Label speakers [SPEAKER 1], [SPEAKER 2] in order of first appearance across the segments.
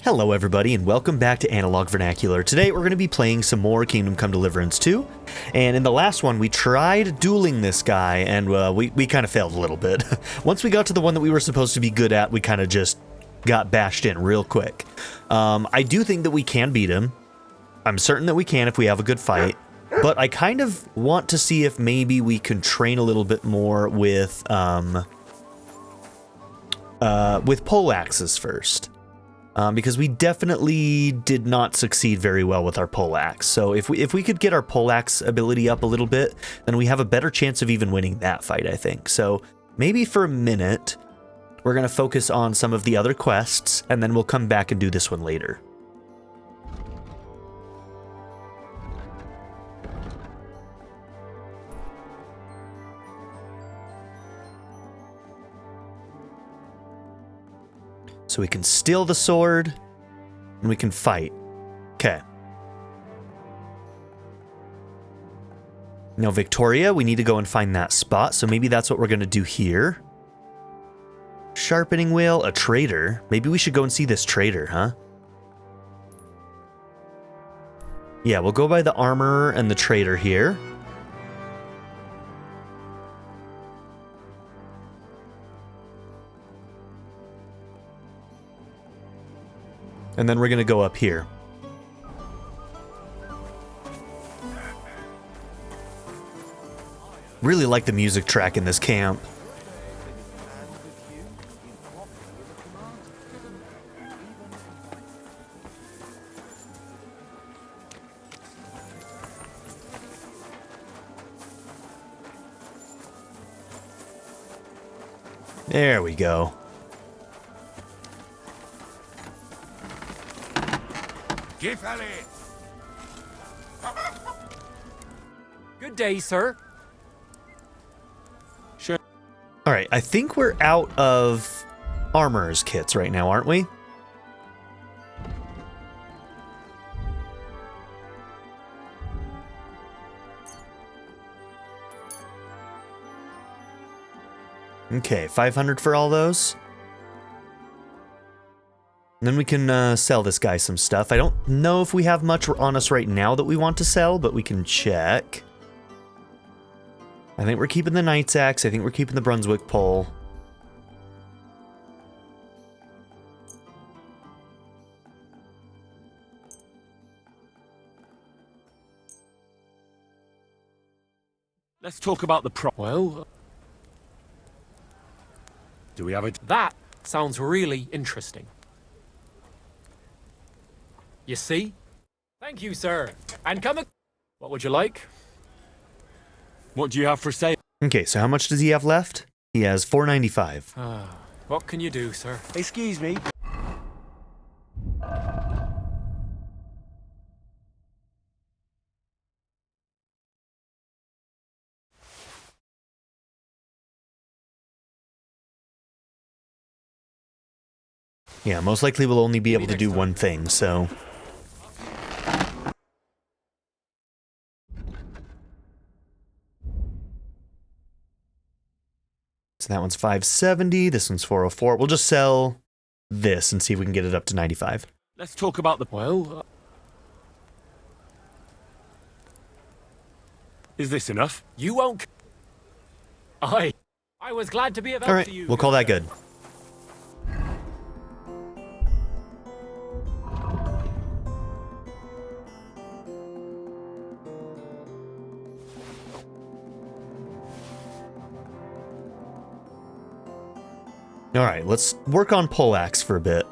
[SPEAKER 1] Hello everybody and welcome back to Analog Vernacular. Today we're going to be playing some more Kingdom Come Deliverance 2. And in the last one we tried dueling this guy and we kind of failed a little bit. Once we got to the one that we were supposed to be good at, we kind of just got bashed in real quick. I do think that we can beat him. I'm certain that we can if we have a good fight. But I kind of want to see if maybe we can train a little bit more with poleaxes first. Because we definitely did not succeed very well with our poleaxe. So if we could get our poleaxe ability up a little bit, then we have a better chance of even winning that fight, I think. So maybe for a minute, we're going to focus on some of the other quests, and then we'll come back and do this one later. So we can steal the sword, and we can fight. Okay. Now, Victoria, we need to go and find that spot, so maybe that's what we're going to do here. Sharpening wheel, a trader. Maybe we should go and see this trader, huh? Yeah, we'll go by the armorer and the trader here. And then we're going to go up here. Really like the music track in this camp. There we go.
[SPEAKER 2] Good day, sir. Sure.
[SPEAKER 1] All right, I think we're out of armorer's kits right now, aren't we? Okay, 500 for all those. And then we can sell this guy some stuff. I don't know if we have much on us right now that we want to sell, but we can check. I think we're keeping the Knight's Axe. I think we're keeping the Brunswick pole.
[SPEAKER 2] Let's talk about the Well, do we have it? That sounds really interesting. You see? Thank you, sir. And come. What would you like? What do you have for sale?
[SPEAKER 1] Okay, so how much does he have left? He has 495.
[SPEAKER 2] What can you do, sir?
[SPEAKER 3] Excuse me.
[SPEAKER 1] Yeah, most likely we'll only be able to do one thing, so... So that one's 570, this one's 404. We'll just sell this and see if we can get it up to 95.
[SPEAKER 2] Let's talk about the... Well... Is this enough? You won't... I was glad to be of help to you.
[SPEAKER 1] Alright, we'll call that good. Alright, let's work on poleaxe for a bit.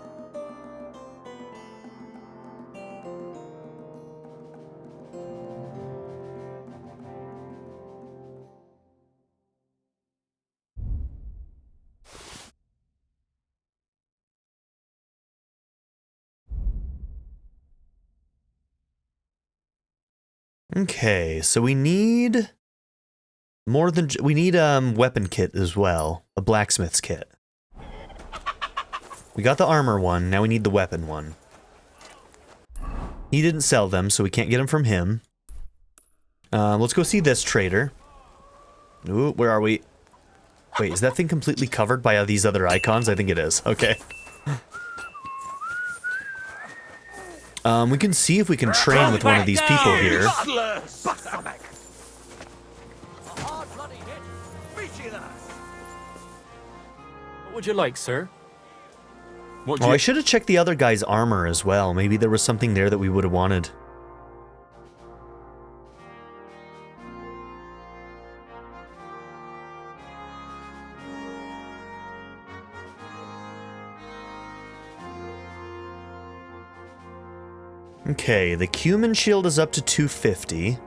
[SPEAKER 1] Okay, so we need more than we need weapon kit as well, a blacksmith's kit. We got the armor one, now we need the weapon one. He didn't sell them, so we can't get them from him. Let's go see this trader. Ooh, where are we? Wait, is that thing completely covered by these other icons? I think it is. Okay. We can see if we can train with one of these people here.
[SPEAKER 2] What would you like, sir? What
[SPEAKER 1] Oh, I should have checked the other guy's armor as well. Maybe there was something there that we would have wanted. Okay, the Cuman shield is up to 250.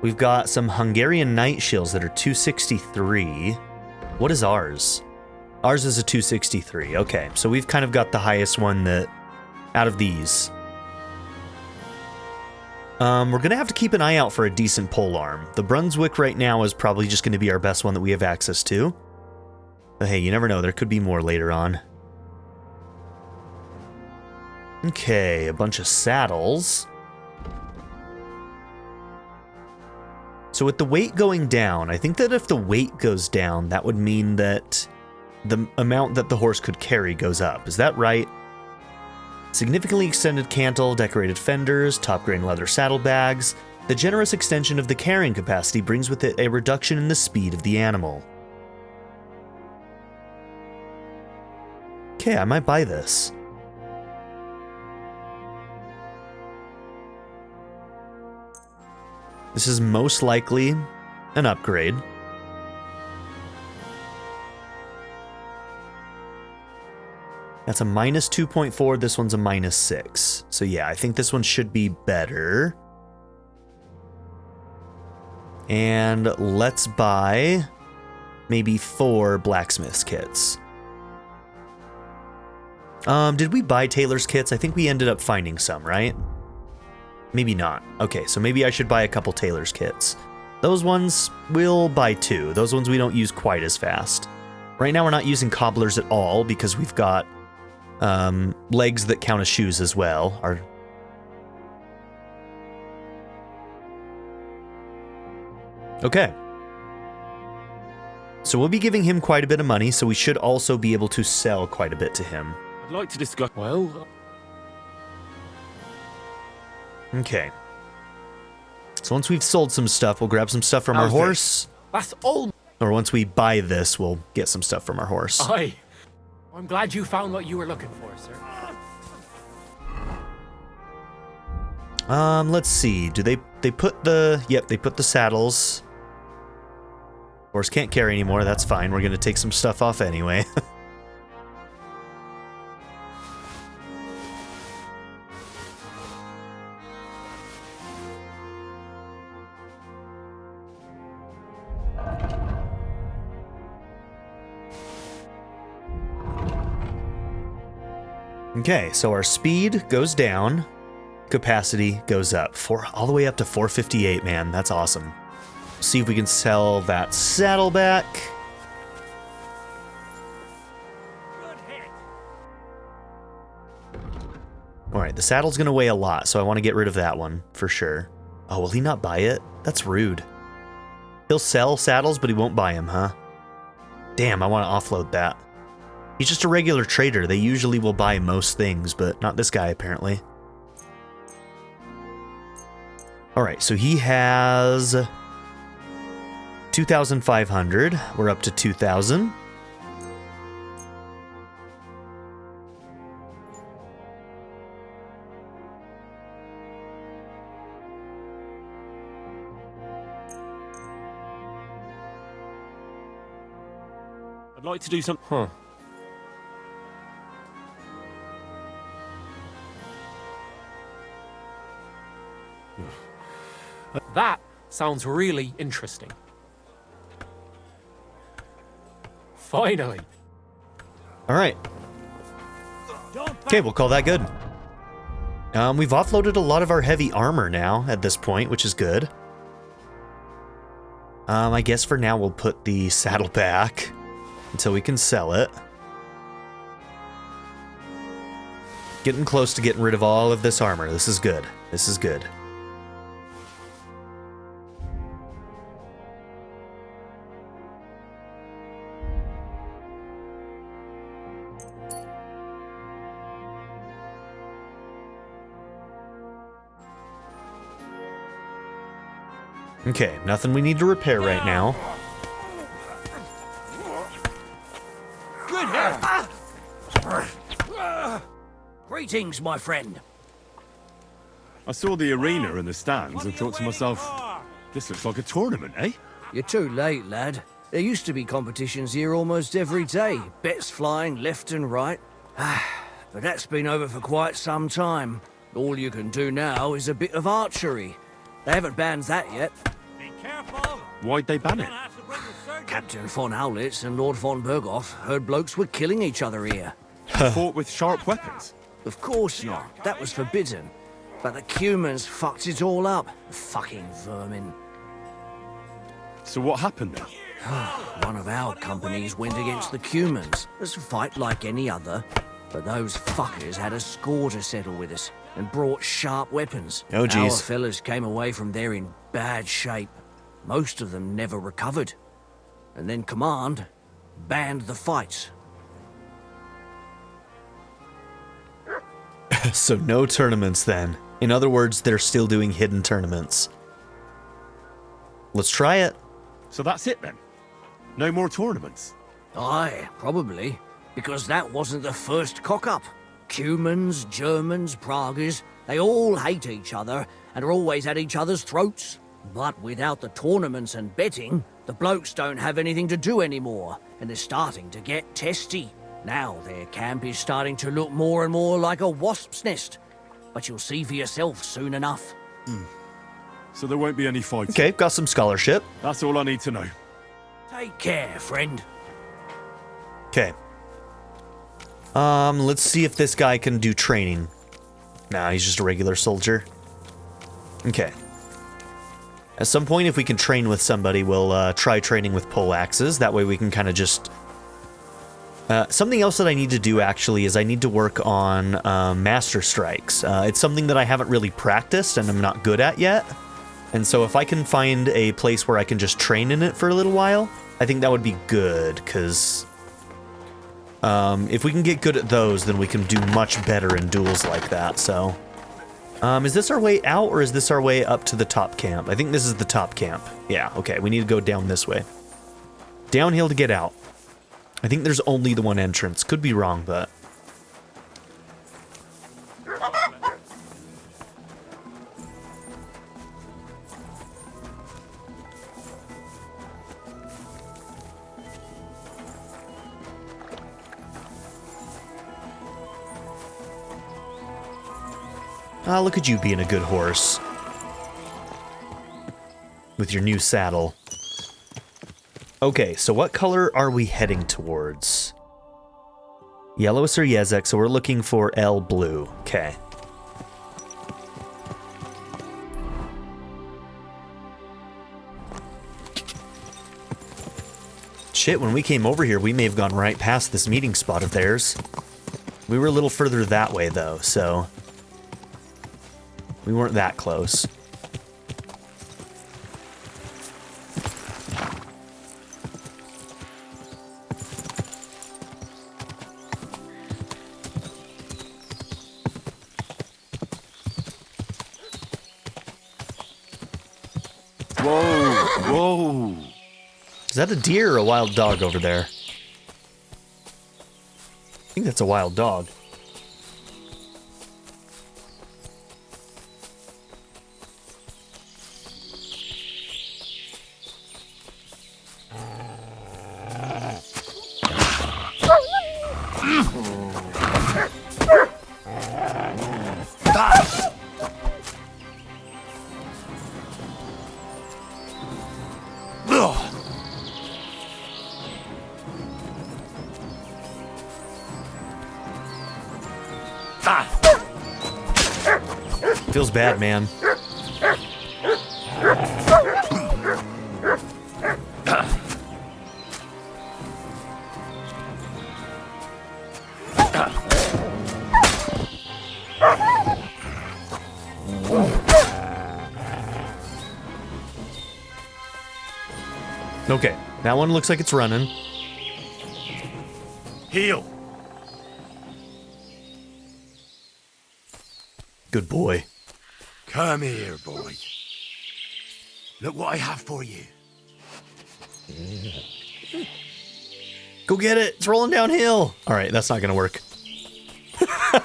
[SPEAKER 1] We've got some Hungarian knight shields that are 263. What is ours? Ours is a 263. Okay, so we've kind of got the highest one that out of these. We're gonna have to keep an eye out for a decent polearm. The Brunswick right now is probably just gonna be our best one that we have access to. But hey, you never know, there could be more later on. Okay, a bunch of saddles. So with the weight going down, I think that if the weight goes down, that would mean that the amount that the horse could carry goes up. Is that right? Significantly extended cantle, decorated fenders, top grain leather saddlebags. The generous extension of the carrying capacity brings with it a reduction in the speed of the animal. Okay, I might buy this. This is most likely an upgrade. That's a minus 2.4, this one's a minus 6. So yeah, I think this one should be better. And let's buy maybe 4 blacksmith's kits. Did we buy tailor's kits? I think we ended up finding some, right? Maybe not. Okay, so maybe I should buy a couple tailor's kits. Those ones, we'll buy 2. Those ones we don't use quite as fast. Right now we're not using cobblers at all because we've got legs that count as shoes as well. Okay. So we'll be giving him quite a bit of money, so we should also be able to sell quite a bit to him.
[SPEAKER 2] I'd like to discuss... Well...
[SPEAKER 1] Okay. So once we've sold some stuff, we'll grab some stuff from our horse.
[SPEAKER 2] That's all...
[SPEAKER 1] Or once we buy this, we'll get some stuff from our horse.
[SPEAKER 2] Aye. I'm glad you found what you were looking for, sir.
[SPEAKER 1] Let's see. Do they put the... Yep, they put the saddles. Horse can't carry anymore, that's fine. We're gonna take some stuff off anyway. Okay, so our speed goes down, capacity goes up. All the way up to 458, man. That's awesome. See if we can sell that saddleback. Alright, the saddle's gonna weigh a lot, so I want to get rid of that one, for sure. Oh, will he not buy it? That's rude. He'll sell saddles, but he won't buy them, huh? Damn, I want to offload that. He's just a regular trader. They usually will buy most things, but not this guy, apparently. Alright, so he has 2,500. We're up to 2,000.
[SPEAKER 2] I'd like to do some... Huh. That sounds really interesting. Finally.
[SPEAKER 1] All right. Okay, we'll call that good. We've offloaded a lot of our heavy armor now at this point, which is good. I guess for now we'll put the saddle back until we can sell it. Getting close to getting rid of all of this armor. This is good. This is good. Okay, nothing we need to repair right now.
[SPEAKER 3] Good Greetings, my friend.
[SPEAKER 4] I saw the arena and the stands and thought to myself, this looks like a tournament, eh?
[SPEAKER 3] You're too late, lad. There used to be competitions here almost every day. Bets flying left and right. But that's been over for quite some time. All you can do now is a bit of archery. They haven't banned that yet.
[SPEAKER 2] Be careful!
[SPEAKER 4] Why'd they ban it?
[SPEAKER 3] Captain von Howlitz and Lord von Bergow heard blokes were killing each other here.
[SPEAKER 4] Fought with sharp weapons?
[SPEAKER 3] Of course not. That was forbidden. But the Cumans fucked it all up. Fucking vermin.
[SPEAKER 4] So what happened then?
[SPEAKER 3] One of our companies went against the Cumans. It's a fight like any other. But those fuckers had a score to settle with us and brought sharp weapons.
[SPEAKER 1] Oh, jeez.
[SPEAKER 3] Our fellas came away from there in bad shape. Most of them never recovered. And then Command banned the fights.
[SPEAKER 1] So no tournaments then. In other words, they're still doing hidden tournaments. Let's try it.
[SPEAKER 4] So that's it then? No more tournaments?
[SPEAKER 3] Aye, probably. Because that wasn't the first cock-up. Cumans, Germans, Praguers, they all hate each other and are always at each other's throats. But without the tournaments and betting, the blokes don't have anything to do anymore, and they're starting to get testy. Now their camp is starting to look more and more like a wasp's nest. But you'll see for yourself soon enough.
[SPEAKER 4] So there won't be any fights?
[SPEAKER 1] Okay, got some scholarship.
[SPEAKER 4] That's all I need to know.
[SPEAKER 3] Take care, friend.
[SPEAKER 1] Okay. Let's see if this guy can do training. Nah, he's just a regular soldier. Okay. At some point, if we can train with somebody, we'll try training with poleaxes. That way we can kind of just... something else that I need to do, actually, is I need to work on master strikes. It's something that I haven't really practiced and I'm not good at yet. And so if I can find a place where I can just train in it for a little while, I think that would be good, because... if we can get good at those, then we can do much better in duels like that, so... is this our way out, or is this our way up to the top camp? I think this is the top camp. Yeah, okay, we need to go down this way. Downhill to get out. I think there's only the one entrance. Could be wrong, but... Ah, look at you being a good horse. With your new saddle. Okay, so what color are we heading towards? Yellow is Sir Jezhek, so we're looking for L blue. Okay. Shit, when we came over here, we may have gone right past this meeting spot of theirs. We were a little further that way, though, so... we weren't that close.
[SPEAKER 4] Whoa, whoa.
[SPEAKER 1] Is that a deer or a wild dog over there? I think that's a wild dog. Feels bad, man. Okay, that one looks like it's running.
[SPEAKER 4] Heal.
[SPEAKER 1] Good boy.
[SPEAKER 4] Come here, boy. Look what I have for you.
[SPEAKER 1] Go get it. It's rolling downhill. All right, that's not going to work.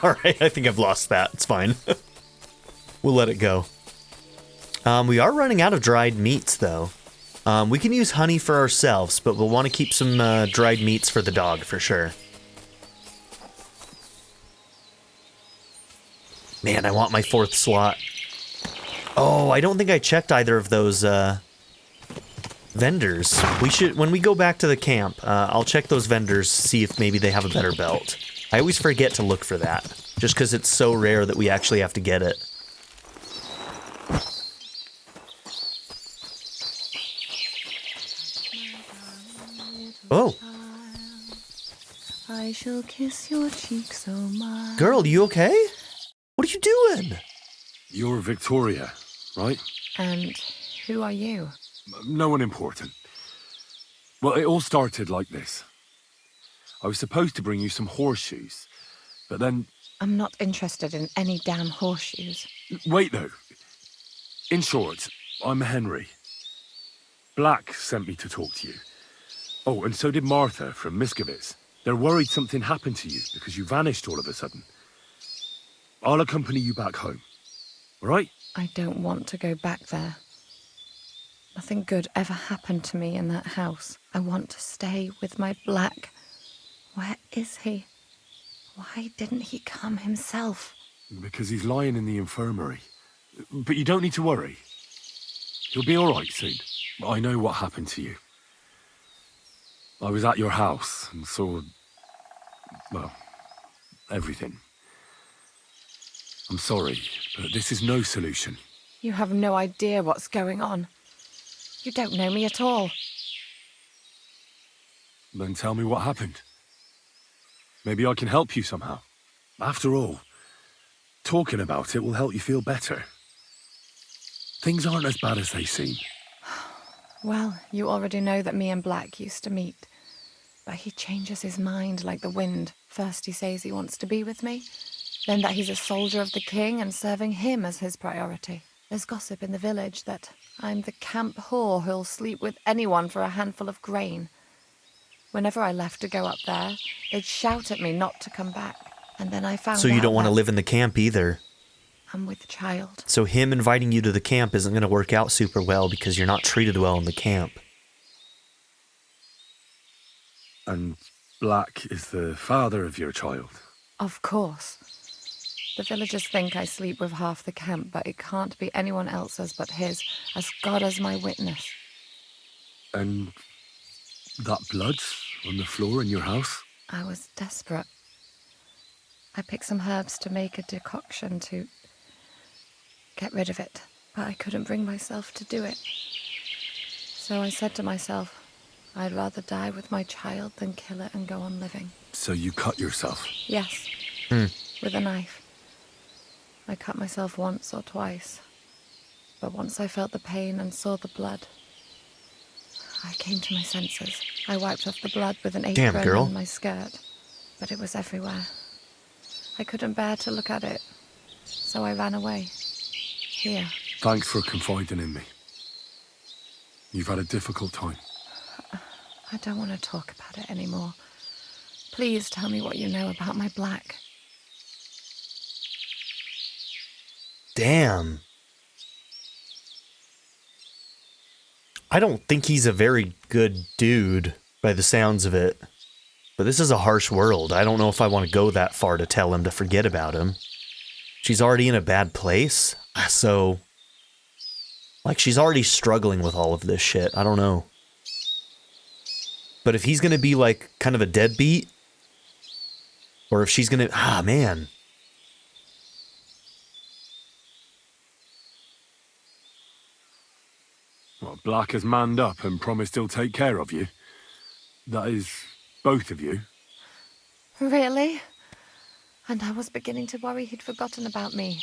[SPEAKER 1] All right, I think I've lost that. It's fine. We'll let it go. We are running out of dried meats, though. We can use honey for ourselves, but we'll want to keep some dried meats for the dog for sure. Man, I want my 4th slot. Oh, I don't think I checked either of those vendors. We should, when we go back to the camp, I'll check those vendors, see if maybe they have a better belt. I always forget to look for that, just because it's so rare that we actually have to get it. Oh.
[SPEAKER 5] I shall kiss your cheek so much.
[SPEAKER 1] Girl, you okay? What are you doing?
[SPEAKER 4] You're Victoria, right?
[SPEAKER 5] And who are you?
[SPEAKER 4] No one important. Well, it all started like this. I was supposed to bring you some horseshoes, but then...
[SPEAKER 5] I'm not interested in any damn horseshoes.
[SPEAKER 4] Wait, though. In short, I'm Henry. Black sent me to talk to you. Oh, and so did Martha from Miskovitz. They're worried something happened to you because you vanished all of a sudden. I'll accompany you back home. All right?
[SPEAKER 5] I don't want to go back there. Nothing good ever happened to me in that house. I want to stay with my Black. Where is he? Why didn't he come himself?
[SPEAKER 4] Because he's lying in the infirmary. But you don't need to worry. He'll be all right soon. I know what happened to you. I was at your house and saw... well, everything. I'm sorry, but this is no solution.
[SPEAKER 5] You have no idea what's going on. You don't know me at all.
[SPEAKER 4] Then tell me what happened. Maybe I can help you somehow. After all, talking about it will help you feel better. Things aren't as bad as they seem.
[SPEAKER 5] Well, you already know that me and Black used to meet. But he changes his mind like the wind. First he says he wants to be with me, then that he's a soldier of the king and serving him as his priority. There's gossip in the village that I'm the camp whore who'll sleep with anyone for a handful of grain. Whenever I left to go up there, they'd shout at me not to come back. And then I found out
[SPEAKER 1] So you don't want to live in the camp either.
[SPEAKER 5] I'm with child.
[SPEAKER 1] So him inviting you to the camp isn't going to work out super well because you're not treated well in the camp.
[SPEAKER 4] And Black is the father of your child.
[SPEAKER 5] Of course. The villagers think I sleep with half the camp, but it can't be anyone else's but his, as God is my witness.
[SPEAKER 4] And that blood on the floor in your house?
[SPEAKER 5] I was desperate. I picked some herbs to make a decoction to get rid of it, but I couldn't bring myself to do it. So I said to myself, I'd rather die with my child than kill it and go on living.
[SPEAKER 4] So you cut yourself?
[SPEAKER 5] Yes, with a knife. I cut myself once or twice, but once I felt the pain and saw the blood, I came to my senses. I wiped off the blood with an apron on my skirt, but it was everywhere. I couldn't bear to look at it, so I ran away. Here.
[SPEAKER 4] Thanks for confiding in me. You've had a difficult time.
[SPEAKER 5] I don't want to talk about it anymore. Please tell me what you know about my Black.
[SPEAKER 1] Damn. I don't think he's a very good dude by the sounds of it. But this is a harsh world. I don't know if I want to go that far to tell him to forget about him. She's already in a bad place, so... like, she's already struggling with all of this shit. I don't know. But if he's gonna be, like, kind of a deadbeat... or if she's gonna... ah, man.
[SPEAKER 4] Well, Black has manned up and promised he'll take care of you. That is, both of you.
[SPEAKER 5] Really? And I was beginning to worry he'd forgotten about me.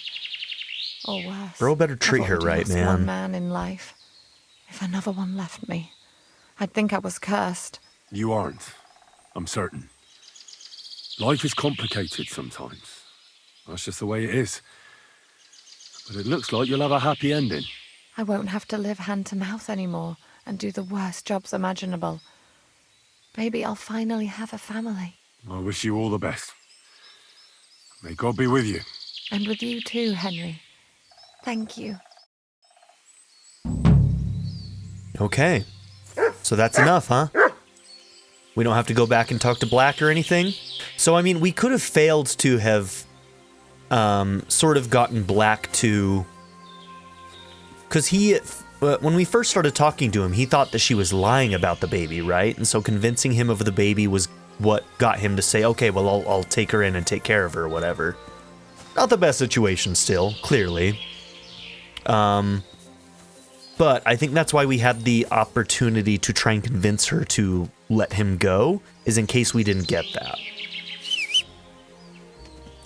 [SPEAKER 5] Or worse.
[SPEAKER 1] Bro better treat
[SPEAKER 5] I've
[SPEAKER 1] her
[SPEAKER 5] already
[SPEAKER 1] right,
[SPEAKER 5] lost
[SPEAKER 1] man.
[SPEAKER 5] one man in life. If another one left me, I'd think I was cursed.
[SPEAKER 4] You aren't. I'm certain. Life is complicated sometimes. That's just the way it is. But it looks like you'll have a happy ending.
[SPEAKER 5] I won't have to live hand to mouth anymore and do the worst jobs imaginable. Maybe I'll finally have a family.
[SPEAKER 4] I wish you all the best. May God be with you.
[SPEAKER 5] And with you too, Henry. Thank you.
[SPEAKER 1] Okay. So that's enough, huh? We don't have to go back and talk to Black or anything? So, I mean, we could have failed to have sort of gotten Black to... Because when we first started talking to him, he thought that she was lying about the baby, right? And so convincing him of the baby was what got him to say, okay, well, I'll take her in and take care of her or whatever. Not the best situation still, clearly. But I think that's why we had the opportunity to try and convince her to let him go, is in case we didn't get that.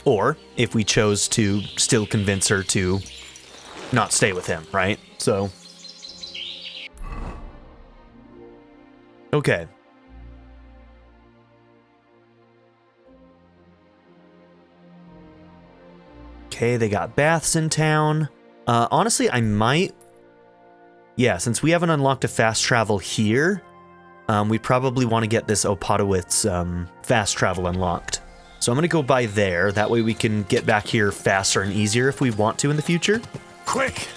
[SPEAKER 1] Or if we chose to still convince her to not stay with him, right? So... Okay. Okay, they got baths in town. Honestly, I might... Yeah, since we haven't unlocked a fast travel here, we probably want to get this Opatowitz fast travel unlocked. So I'm going to go by there. That way we can get back here faster and easier if we want to in the future.
[SPEAKER 4] Quick!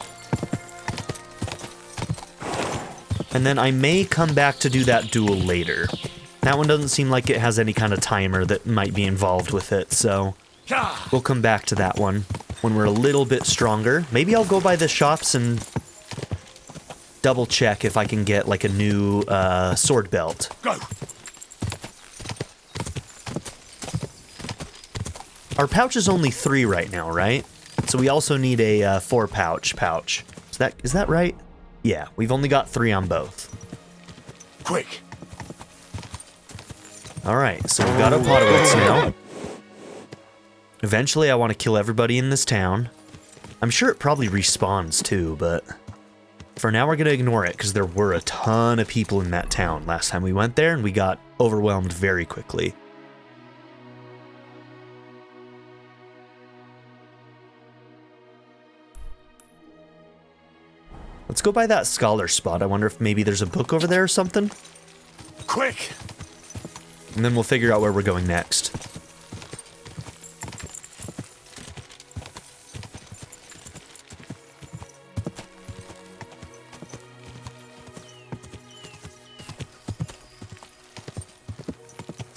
[SPEAKER 1] And then I may come back to do that duel later. That one doesn't seem like it has any kind of timer that might be involved with it, so we'll come back to that one when we're a little bit stronger. Maybe I'll go by the shops and double check if I can get like a new sword belt.
[SPEAKER 4] Go!
[SPEAKER 1] Our pouch is only 3 right now, right? So we also need a 4 pouch. Is that right? Yeah, we've only got 3 on both.
[SPEAKER 4] Quick!
[SPEAKER 1] Alright, so we've got Opatowitz now. Eventually I want to kill everybody in this town. I'm sure it probably respawns too, but for now we're going to ignore it because there were a ton of people in that town last time we went there and we got overwhelmed very quickly. Let's go by that scholar spot. I wonder if maybe there's a book over there or something.
[SPEAKER 4] Quick!
[SPEAKER 1] And then we'll figure out where we're going next.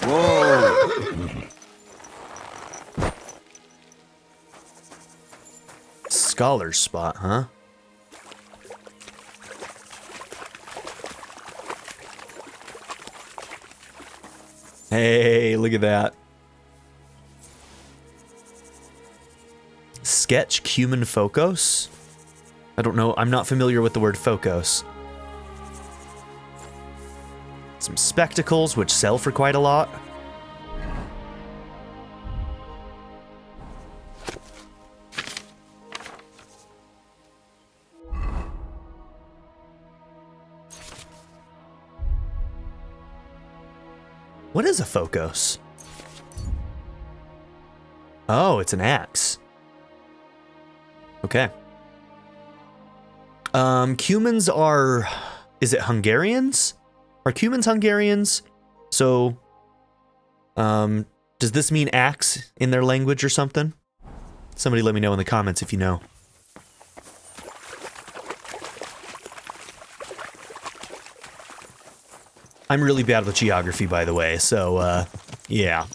[SPEAKER 4] Whoa!
[SPEAKER 1] Scholar spot, huh? Hey, look at that. Sketch cumin focos? I don't know. I'm not familiar with the word focos. Some spectacles, which sell for quite a lot. What is a focos? Oh, it's an axe. Okay. Cumans are... Is it Hungarians? Are Cumans Hungarians? So, does this mean axe in their language or something? Somebody let me know in the comments if you know. I'm really bad with geography, by the way, so, yeah.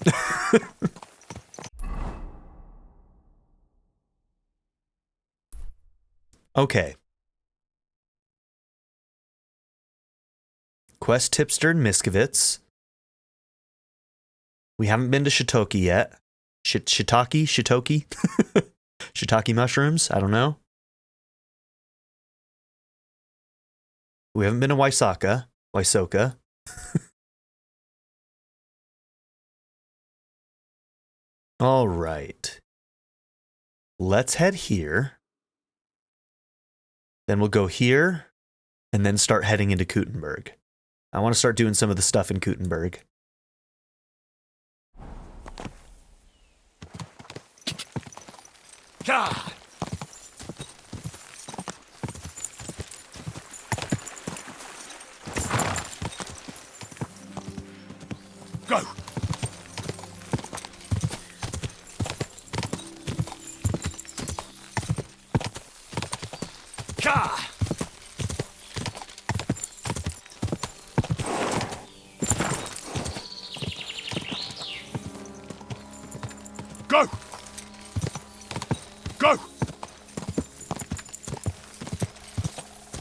[SPEAKER 1] Okay. Quest tipster in Miskovitz. We haven't been to Shitoki yet. Shitoki? Shiitake mushrooms? I don't know. We haven't been to Waisoka. All right. Let's head here. Then we'll go here and then start heading into Kuttenberg. I want to start doing some of the stuff in Kuttenberg.
[SPEAKER 4] Cha! Go! Go!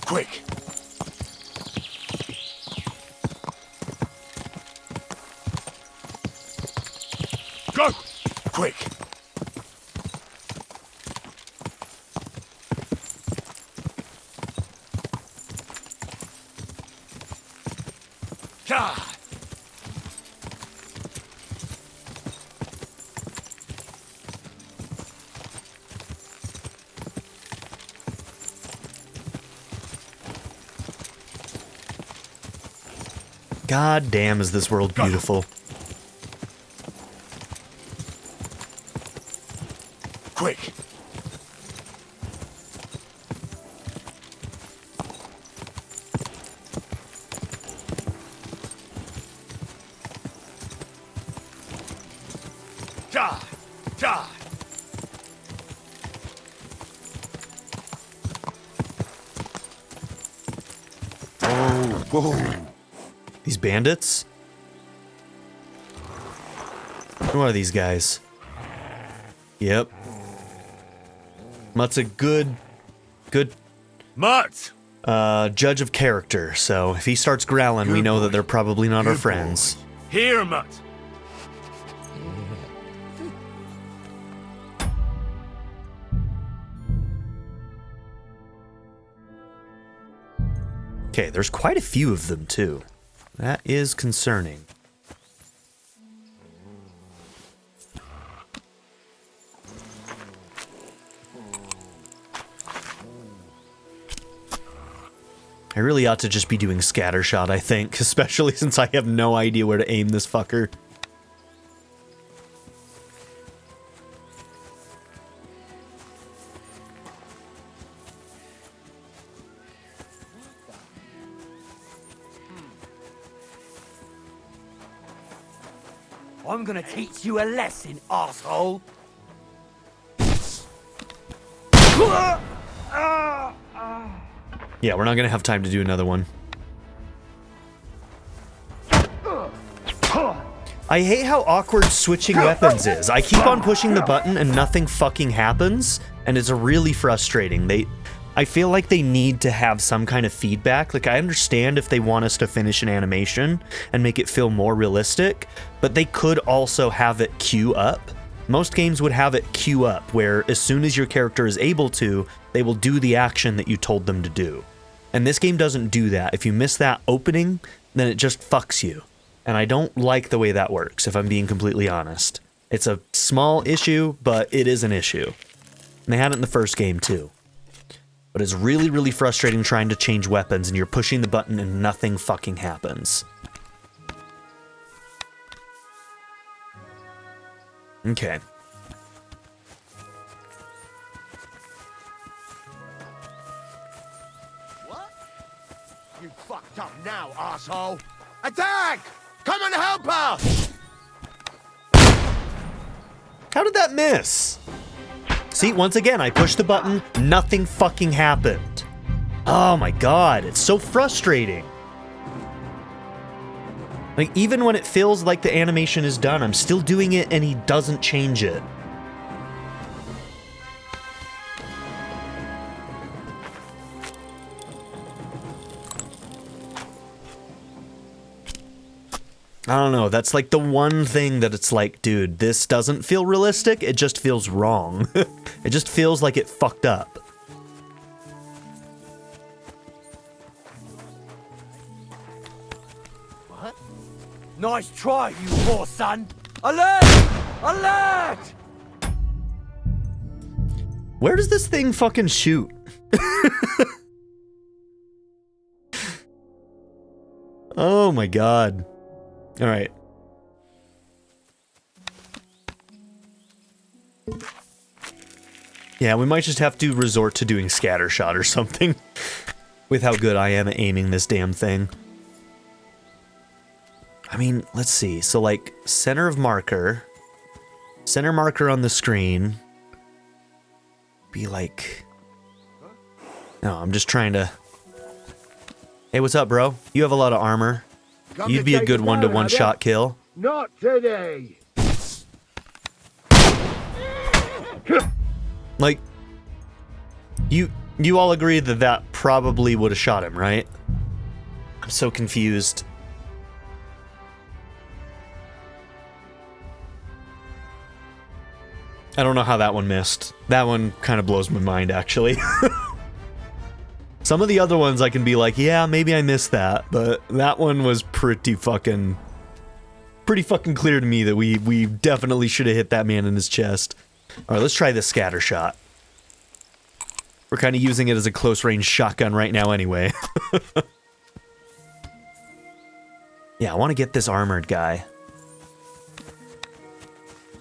[SPEAKER 4] Quick! Go! Quick! Cha!
[SPEAKER 1] God damn, is this world beautiful.
[SPEAKER 4] Quick! Cha! Cha! Oh, whoa!
[SPEAKER 1] These bandits? Who are these guys? Yep. Mutt's a good
[SPEAKER 4] Mutt!
[SPEAKER 1] judge of character, so if he starts growling, we know that they're probably not our friends.
[SPEAKER 4] Here, Mutt!
[SPEAKER 1] Okay, there's quite a few of them, too. That is concerning. I really ought to just be doing scattershot, I think, especially since I have no idea where to aim this fucker.
[SPEAKER 3] I'm gonna teach you a lesson, asshole.
[SPEAKER 1] Yeah, we're not gonna have time to do another one. I hate how awkward switching weapons is. I keep on pushing the button and nothing fucking happens, and it's really frustrating. I feel like they need to have some kind of feedback. Like, I understand if they want us to finish an animation and make it feel more realistic, but they could also have it queue up. Most games would have it queue up, where as soon as your character is able to, they will do the action that you told them to do. And this game doesn't do that. If you miss that opening, then it just fucks you. And I don't like the way that works, if I'm being completely honest. It's a small issue, but it is an issue. And they had it in the first game, too. But it's really, really frustrating trying to change weapons and you're pushing the button and nothing fucking happens. Okay.
[SPEAKER 6] What? You fucked up now, asshole! Attack! Come and help us!
[SPEAKER 1] How did that miss? See, once again, I pushed the button, nothing fucking happened. Oh my god, it's so frustrating. Like, even when it feels like the animation is done, I'm still doing it and he doesn't change it. I don't know, that's like the one thing that it's like, dude, this doesn't feel realistic, it just feels wrong. It just feels like it fucked up.
[SPEAKER 3] What? Nice try, you poor son. Alert! Alert!
[SPEAKER 1] Where does this thing fucking shoot? Oh my god. Alright. Yeah, we might just have to resort to doing scattershot or something. With how good I am at aiming this damn thing. I mean, let's see. So, like, center marker on the screen. Be like... No, I'm just trying to... Hey, what's up, bro? You have a lot of armor.
[SPEAKER 6] Come
[SPEAKER 1] You'd
[SPEAKER 6] to
[SPEAKER 1] be a
[SPEAKER 6] take
[SPEAKER 1] good
[SPEAKER 6] us
[SPEAKER 1] one to
[SPEAKER 6] out,
[SPEAKER 1] one-shot kill.
[SPEAKER 6] Not today.
[SPEAKER 1] Like, you all agree that that probably would have shot him, right? I'm so confused. I don't know how that one missed. That one kind of blows my mind, actually. Some of the other ones I can be like, yeah, maybe I missed that, but that one was pretty fucking clear to me that we definitely should have hit that man in his chest. Alright, let's try this scatter shot. We're kind of using it as a close-range shotgun right now anyway. Yeah, I want to get this armored guy.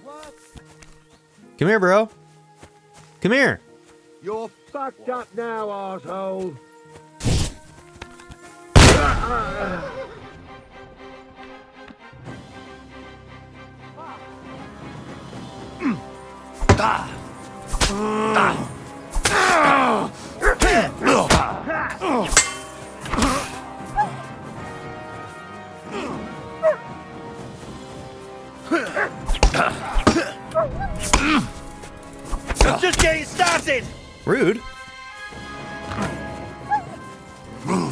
[SPEAKER 6] What?
[SPEAKER 1] Come here, bro. Come here.
[SPEAKER 6] You're fucked up now, asshole.
[SPEAKER 7] I'm just getting started!
[SPEAKER 1] Rude.
[SPEAKER 6] I'm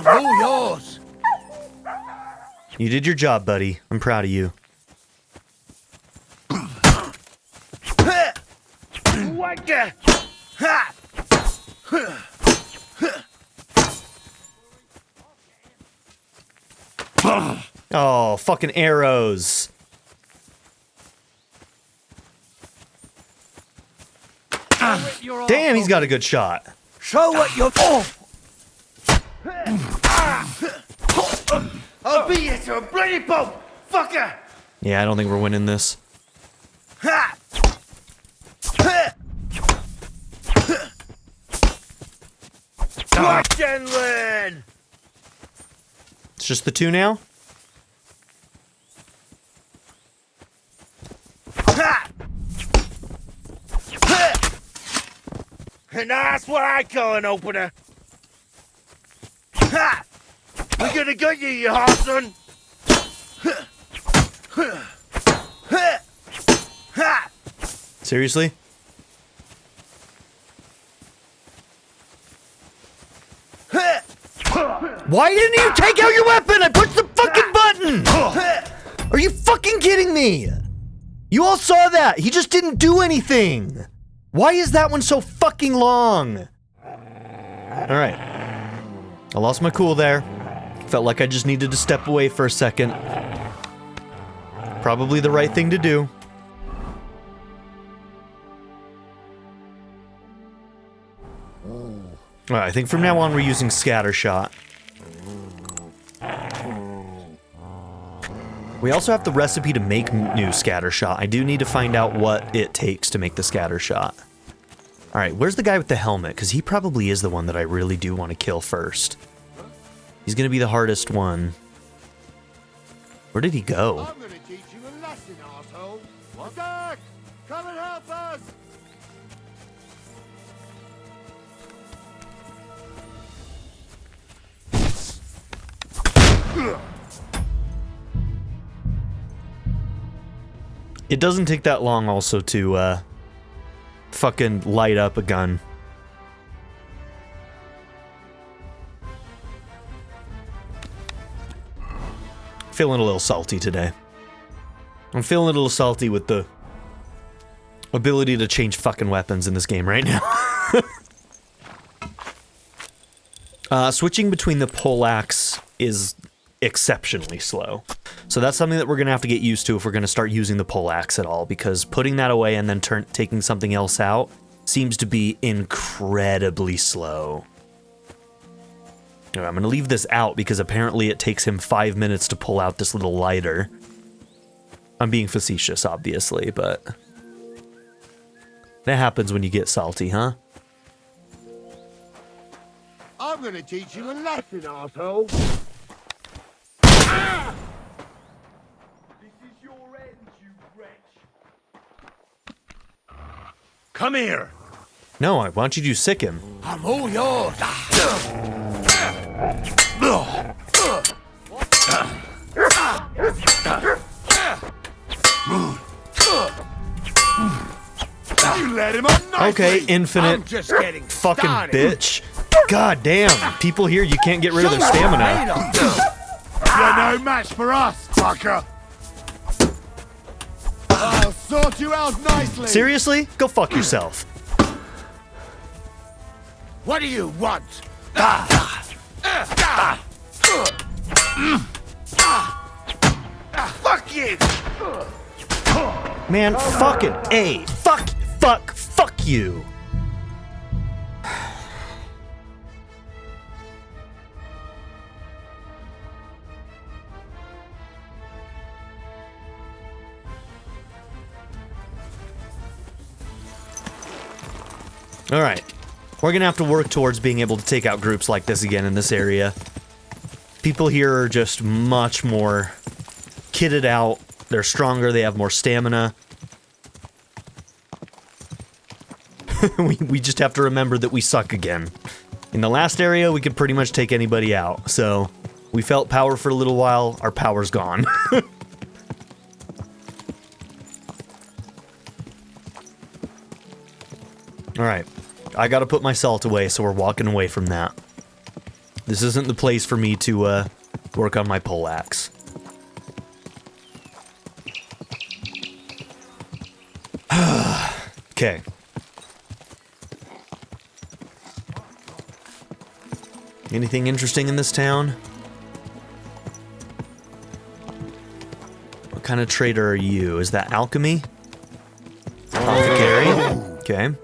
[SPEAKER 6] all yours.
[SPEAKER 1] You did your job, buddy. I'm proud of you.
[SPEAKER 7] Wanker! Ha!
[SPEAKER 1] Oh, fucking arrows. Damn, he's got a good shot.
[SPEAKER 6] Show what you're...
[SPEAKER 7] I'll beat you to a bloody pulp, fucker!
[SPEAKER 1] Yeah, I don't think we're winning this.
[SPEAKER 7] Ha! Watch and learn!
[SPEAKER 1] It's just the two now?
[SPEAKER 7] Ha! Ha! And that's what I call an opener. Ha! We're gonna get you, you half son. Ha!
[SPEAKER 1] Seriously? Why didn't you take out your weapon? I pushed the fucking button! Are you fucking kidding me? You all saw that. He just didn't do anything. Why is that one so fucking long? Alright. I lost my cool there. Felt like I just needed to step away for a second. Probably the right thing to do. Alright, I think from now on we're using scatter shot. We also have the recipe to make new scatter shot. I do need to find out what it takes to make the scatter shot. Alright, where's the guy with the helmet? Because he probably is the one that I really do want to kill first. He's gonna be the hardest one. Where did he go?
[SPEAKER 6] I'm gonna teach you a lesson, asshole. Attack! Come and help us!
[SPEAKER 1] It doesn't take that long also to, fucking light up a gun. Feeling a little salty today. I'm feeling a little salty with the ability to change fucking weapons in this game right now. Switching between the poleaxe is exceptionally slow. So that's something that we're going to have to get used to if we're going to start using the poleaxe at all, because putting that away and then taking something else out seems to be incredibly slow. Alright, I'm going to leave this out because apparently it takes him 5 minutes to pull out this little lighter. I'm being facetious, obviously, but that happens when you get salty, huh?
[SPEAKER 6] I'm gonna teach you a lesson, asshole.
[SPEAKER 4] Come here!
[SPEAKER 1] No, why don't you sick him?
[SPEAKER 6] I'm all yours. You let him on nicely.
[SPEAKER 1] Okay, infinite
[SPEAKER 6] I'm just getting
[SPEAKER 1] fucking
[SPEAKER 6] started.
[SPEAKER 1] bitch. God damn, people here, you can't get rid of their stamina.
[SPEAKER 6] You're no match for us, fucker. I'll sort you out nicely.
[SPEAKER 1] Seriously? Go fuck yourself.
[SPEAKER 6] What do you want? Fuck you!
[SPEAKER 1] Man, fucking A. Fuck you. All right. We're going to have to work towards being able to take out groups like this again in this area. People here are just much more kitted out. They're stronger. They have more stamina. we just have to remember that we suck again. In the last area, we could pretty much take anybody out. So we felt power for a little while. Our power's gone. All right. I gotta put my salt away, so we're walking away from that. This isn't the place for me to work on my poleaxe. Okay. Anything interesting in this town? What kind of trader are you? Is that alchemy? Apothecary? Okay.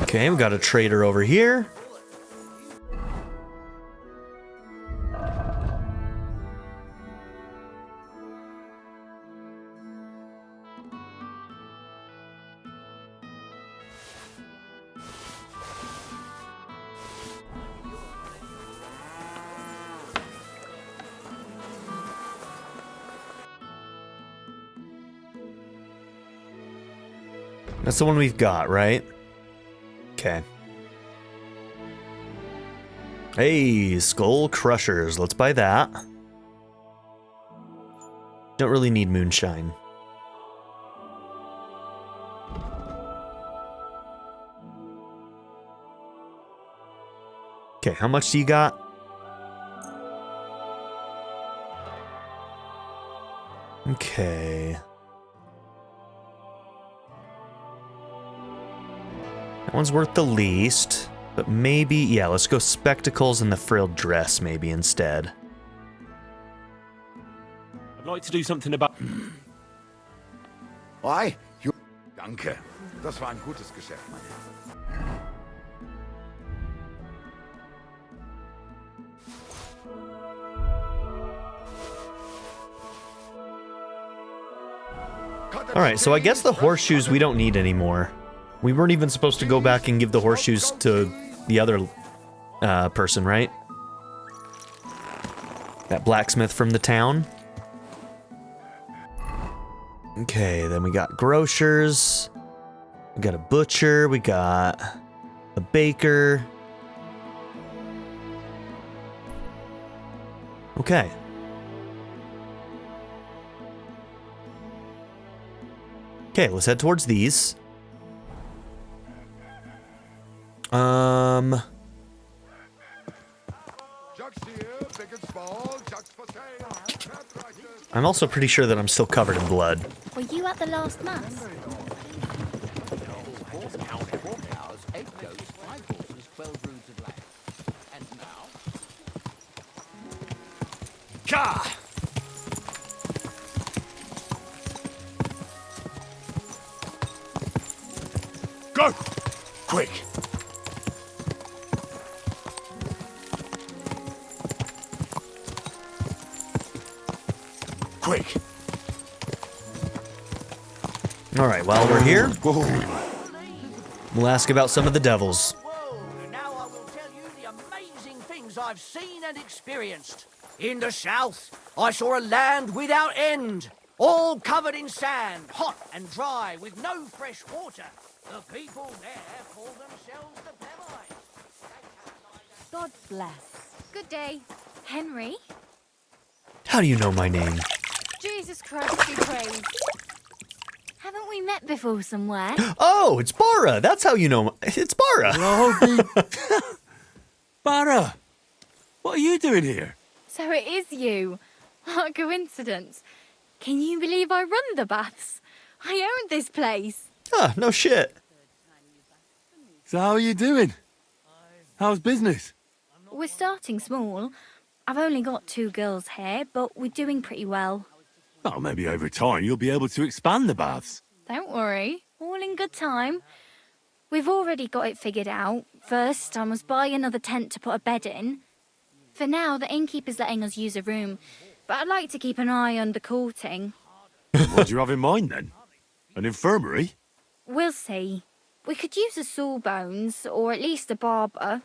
[SPEAKER 1] Okay, we got a trader over here. That's the one we've got, right? Okay. Hey, skull crushers. Let's buy that. Don't really need moonshine. Okay, how much do you got? Okay. That one's worth the least, but maybe, yeah, let's go spectacles and the frilled dress maybe instead.
[SPEAKER 4] I'd like to do something about...
[SPEAKER 6] Why? You... Danke. Das war ein gutes Geschäft, mein Herr.
[SPEAKER 1] Alright, so I guess the horseshoes we don't need anymore. We weren't even supposed to go back and give the horseshoes to the other person, right? That blacksmith from the town. Okay, then we got grocers. We got a butcher. We got a baker. Okay. Okay, let's head towards these. I'm also pretty sure that I'm still covered in blood.
[SPEAKER 8] Were you at the last mass?
[SPEAKER 6] Ka! Go! Quick! Quick!
[SPEAKER 1] Alright, while we're here, we'll ask about some of the devils.
[SPEAKER 3] Whoa, now I will tell you the amazing I've seen and experienced. In the south, I saw a land without end, all covered in sand, hot and dry, with no fresh water. The people there call themselves the Bandits.
[SPEAKER 8] God bless. Good day. Henry?
[SPEAKER 1] How do you know my name?
[SPEAKER 8] Jesus Christ be praised. Haven't we met before somewhere?
[SPEAKER 1] Oh, it's Bara. That's how you know. It's Bara.
[SPEAKER 4] Bara! What are you doing here?
[SPEAKER 8] So it is you. What a coincidence. Can you believe I run the baths? I own this place.
[SPEAKER 1] Ah, no shit.
[SPEAKER 4] So how are you doing? How's business?
[SPEAKER 8] We're starting small. I've only got 2 girls here, but we're doing pretty well.
[SPEAKER 4] Oh, maybe over time you'll be able to expand the baths.
[SPEAKER 8] Don't worry, all in good time. We've already got it figured out. First, I must buy another tent to put a bed in. For now, the innkeeper's letting us use a room, but I'd like to keep an eye on the courting.
[SPEAKER 4] What do you have in mind then? An infirmary?
[SPEAKER 8] We'll see. We could use a sawbones, or at least a barber.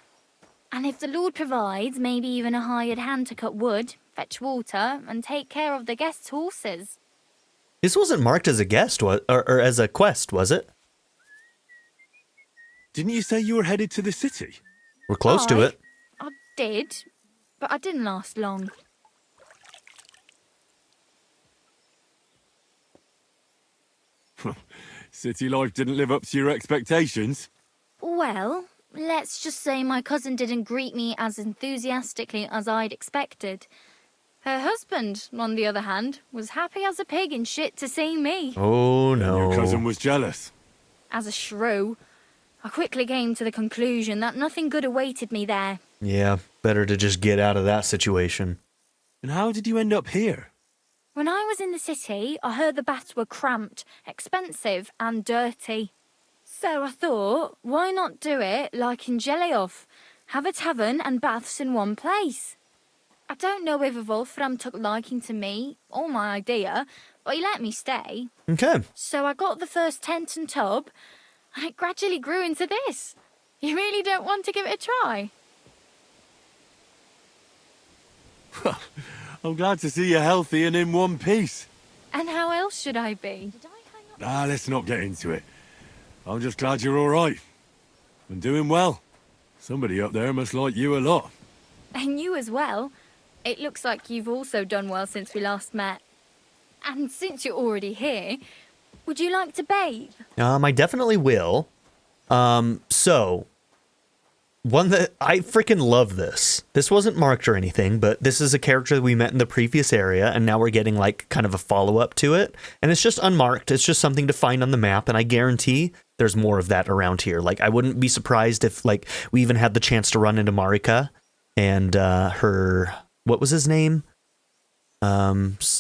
[SPEAKER 8] And if the Lord provides, maybe even a hired hand to cut wood, fetch water, and take care of the guests' horses.
[SPEAKER 1] This wasn't marked as a guest, or as a quest, was it?
[SPEAKER 4] Didn't you say you were headed to the city?
[SPEAKER 1] We're close to it.
[SPEAKER 8] I did, but I didn't last long.
[SPEAKER 4] City life didn't live up to your expectations.
[SPEAKER 8] Well, let's just say my cousin didn't greet me as enthusiastically as I'd expected. Her husband, on the other hand, was happy as a pig in shit to see me.
[SPEAKER 1] Oh, no.
[SPEAKER 4] Your cousin was jealous.
[SPEAKER 8] As a shrew, I quickly came to the conclusion that nothing good awaited me there.
[SPEAKER 1] Yeah, better to just get out of that situation.
[SPEAKER 4] And how did you end up here?
[SPEAKER 8] When I was in the city, I heard the baths were cramped, expensive, and dirty. So I thought, why not do it like in Jezhek? Have a tavern and baths in one place. I don't know if Wolfram took liking to me, or my idea, but he let me stay.
[SPEAKER 1] Okay.
[SPEAKER 8] So I got the first tent and tub, and it gradually grew into this. You really don't want to give it a try?
[SPEAKER 4] I'm glad to see you healthy and in one piece.
[SPEAKER 8] And how else should I be?
[SPEAKER 4] Let's not get into it. I'm just glad you're all right. And doing well. Somebody up there must like you a lot.
[SPEAKER 8] And you as well. It looks like you've also done well since we last met. And since you're already here, would you like to bathe?
[SPEAKER 1] I definitely will. So, one that I freaking love this. This wasn't marked or anything, but this is a character that we met in the previous area, and now we're getting like kind of a follow-up to it. And it's just unmarked. It's just something to find on the map, and I guarantee there's more of that around here. Like, I wouldn't be surprised if like we even had the chance to run into Marika and her, what was his name? Yanush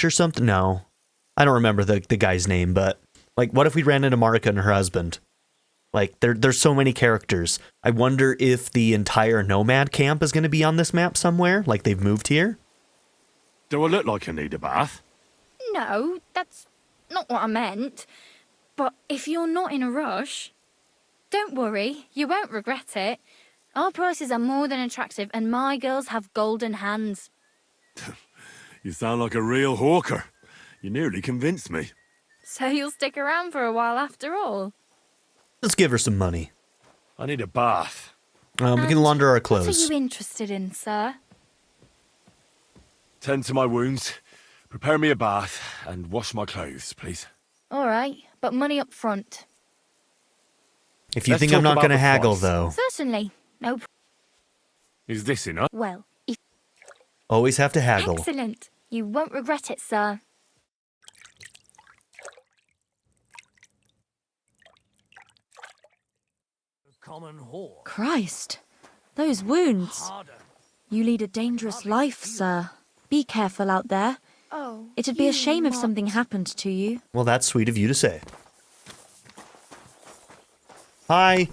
[SPEAKER 1] or something? No. I don't remember the guy's name, but like, what if we ran into Marika and her husband? Like, there's so many characters. I wonder if the entire nomad camp is going to be on this map somewhere, like they've moved here.
[SPEAKER 4] Do I look like I need a bath?
[SPEAKER 8] No, that's not what I meant. But if you're not in a rush, don't worry, you won't regret it. Our prices are more than attractive, and my girls have golden hands.
[SPEAKER 4] You sound like a real hawker. You nearly convinced me.
[SPEAKER 8] So you'll stick around for a while after all?
[SPEAKER 1] Let's give her some money.
[SPEAKER 4] I need a bath.
[SPEAKER 1] We can launder our clothes.
[SPEAKER 8] What are you interested in, sir?
[SPEAKER 4] Tend to my wounds, prepare me a bath, and wash my clothes, please.
[SPEAKER 8] All right, but money up front.
[SPEAKER 1] If you
[SPEAKER 4] Let's
[SPEAKER 1] think I'm
[SPEAKER 4] talk
[SPEAKER 1] not
[SPEAKER 4] about
[SPEAKER 1] going to
[SPEAKER 4] the
[SPEAKER 1] haggle,
[SPEAKER 4] price.
[SPEAKER 1] though.
[SPEAKER 8] Certainly. No.
[SPEAKER 4] Is this enough?
[SPEAKER 8] Well, if
[SPEAKER 1] Always have to haggle.
[SPEAKER 8] excellent. You won't regret it, sir.
[SPEAKER 3] Common whore.
[SPEAKER 9] Christ, those wounds.
[SPEAKER 3] Harder.
[SPEAKER 9] You lead a dangerous life, sir. Be careful out there.
[SPEAKER 8] Oh.
[SPEAKER 9] It'd be a shame if something happened to you.
[SPEAKER 1] Well, that's sweet of you to say. Hi.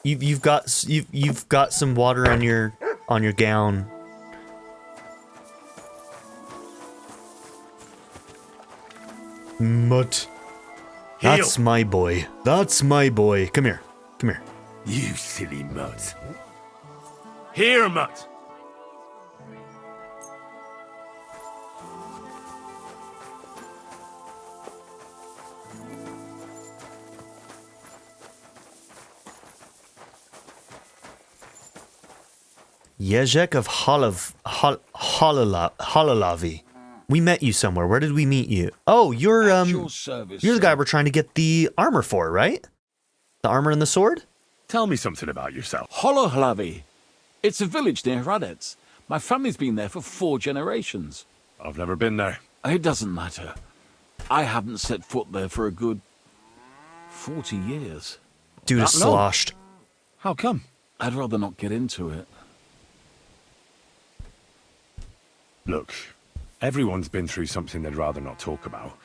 [SPEAKER 1] You've got some water on your gown. Mutt. That's my boy. That's my boy. Come here. Come here.
[SPEAKER 4] You silly mutt. Here, mutt!
[SPEAKER 1] Jezhek of Hololavi. We met you somewhere. Where did we meet you? Oh, you're the guy we're trying to get the armor for, right? The armor and the sword?
[SPEAKER 4] Tell me something about yourself.
[SPEAKER 10] Holohlavi. It's a village near Hradec. My family's been there for 4 generations.
[SPEAKER 4] I've never been there.
[SPEAKER 10] It doesn't matter. I haven't set foot there for a good 40 years.
[SPEAKER 1] Dude is sloshed.
[SPEAKER 4] How come?
[SPEAKER 10] I'd rather not get into it.
[SPEAKER 4] Look, everyone's been through something they'd rather not talk about.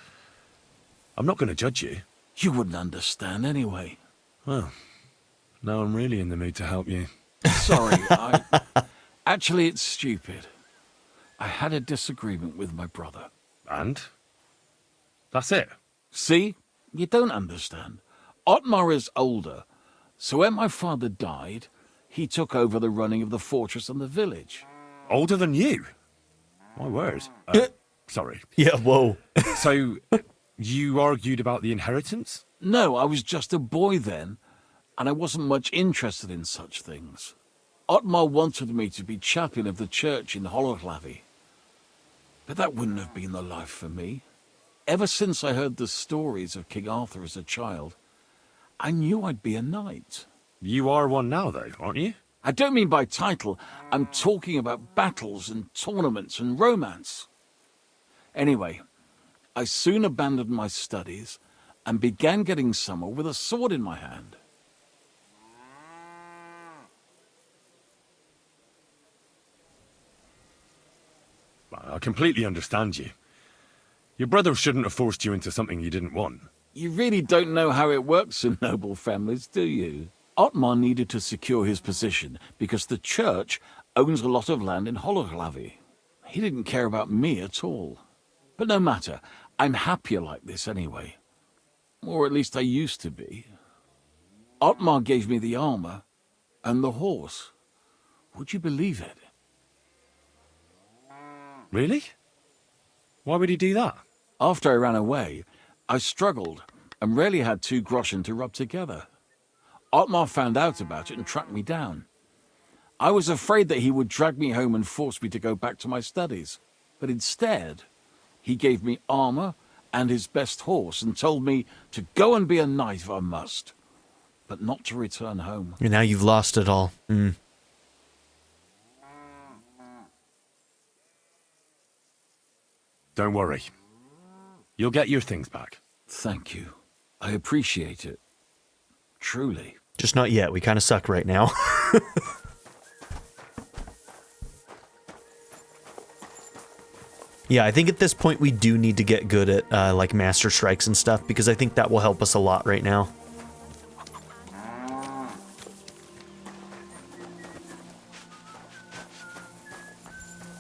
[SPEAKER 4] I'm not going to judge you.
[SPEAKER 10] You wouldn't understand anyway.
[SPEAKER 4] Well, now I'm really in the mood to help you.
[SPEAKER 10] Sorry, Actually, it's stupid. I had a disagreement with my brother.
[SPEAKER 4] And? That's it?
[SPEAKER 10] See? You don't understand. Otmar is older, so when my father died, he took over the running of the fortress and the village.
[SPEAKER 4] Older than you? My word. Sorry.
[SPEAKER 1] Yeah, whoa.
[SPEAKER 4] So, you argued about the inheritance?
[SPEAKER 10] No, I was just a boy then, and I wasn't much interested in such things. Otmar wanted me to be chaplain of the church in Holohlavi. But that wouldn't have been the life for me. Ever since I heard the stories of King Arthur as a child, I knew I'd be a knight.
[SPEAKER 4] You are one now, though, aren't you?
[SPEAKER 10] I don't mean by title. I'm talking about battles and tournaments and romance. Anyway, I soon abandoned my studies and began getting summer with a sword in my hand.
[SPEAKER 4] I completely understand you. Your brother shouldn't have forced you into something you didn't want.
[SPEAKER 10] You really don't know how it works in noble families, do you? Otmar needed to secure his position because the church owns a lot of land in Holohlavi. He didn't care about me at all. But no matter, I'm happier like this anyway. Or at least I used to be. Otmar gave me the armor and the horse. Would you believe it?
[SPEAKER 4] Really? Why would he do that?
[SPEAKER 10] After I ran away, I struggled and rarely had 2 groschen to rub together. Otmar found out about it and tracked me down. I was afraid that he would drag me home and force me to go back to my studies. But instead, he gave me armor and his best horse and told me to go and be a knight if I must, but not to return home.
[SPEAKER 1] And now you've lost it all.
[SPEAKER 4] Don't worry. You'll get your things back.
[SPEAKER 10] Thank you. I appreciate it. Truly.
[SPEAKER 1] Just not yet. We kind of suck right now. Yeah, I think at this point we do need to get good at like master strikes and stuff, because I think that will help us a lot right now.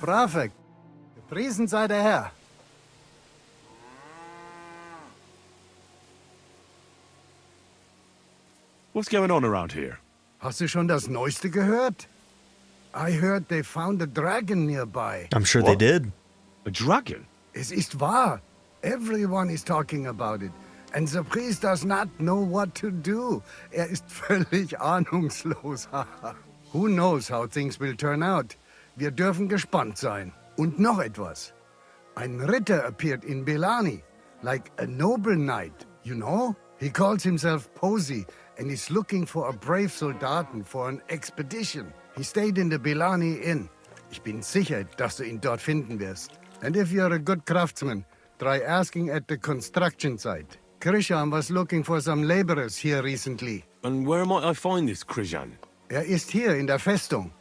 [SPEAKER 11] Perfekt. Gepriesen sei der Herr.
[SPEAKER 4] What's going on around here?
[SPEAKER 11] Hast du schon das Neueste gehört? I heard they found a dragon nearby.
[SPEAKER 1] I'm sure they did.
[SPEAKER 4] A dragon?
[SPEAKER 11] Es ist wahr. Everyone is talking about it. And the priest does not know what to do. Ist völlig ahnungslos. Who knows how things will turn out? Wir dürfen gespannt sein. Und noch etwas. Ein Ritter appeared in Belani, like a noble knight, you know? He calls himself Posey, and is looking for a brave Soldaten for an expedition. He stayed in the Belani Inn. Ich bin sicher, dass du ihn dort finden wirst. And if you're a good craftsman, try asking at the construction site. Krishan was looking for some laborers here recently.
[SPEAKER 4] And where might I find this Krishan?
[SPEAKER 11] Ist hier in der Festung.